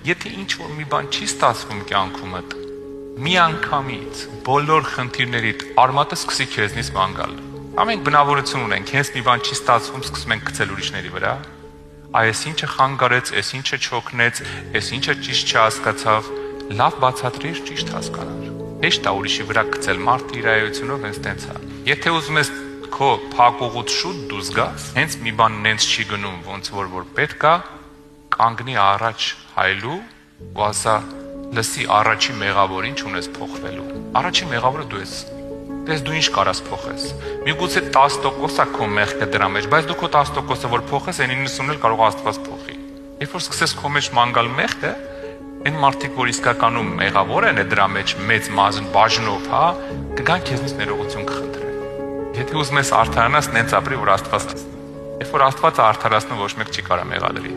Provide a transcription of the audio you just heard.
Եթե ինչ-որ մի բան չի ստացվում կյանքումդ, մի անգամից բոլոր խնդիրներիդ արմատը սկսի քեզնից ման գալ։ Ամենք բնավորություն ունենք, հենց մի բան չի ստացվում, սկսում ենք գցել ուրիշների վրա։ Այս ինչը խանգարեց, այս ինչը չօգնեց, այս ինչը ճիշտ չհասկացավ, լավ բացատրիր, ճիշտ հասկանար։ Հեշտ է ուրիշի վրա գցել, մարդը իր այությունով հենց տենց է։ Եթե ուզում ես քո փակուղուց շուտ դուրս գաս, հենց մի բան նենց չի գնում, ոնց որ պետք է, կանգնի առաջ հայլու ու ասա լսի առաջի մեղավորին չունես փոխվելու։ Առաջի մեղավորը դու ես։ Դες դու ինչ կարաս փոխես։ Միգուցե 10% է քո մեղքը դրա մեջ, բայց դու քո 10%-ը որ փոխես, այն 90-ն էլ կարող Աստված փոխի։ Երբ որ սկսես քո մեջ մանգալ մեղքը, այն մարդիկ, որ իսկականում մեղավոր են դրա մեջ մեծ մազն բաժնով, հա, կգան քեզնից ներողություն կխնդրեն։ Եթե ուզում ես արդարանաս, նենց ապրի, որ Աստված։ Երբ որ Աստվածը արդարացնում, ոչ մեկ չի կարող մեղադրի։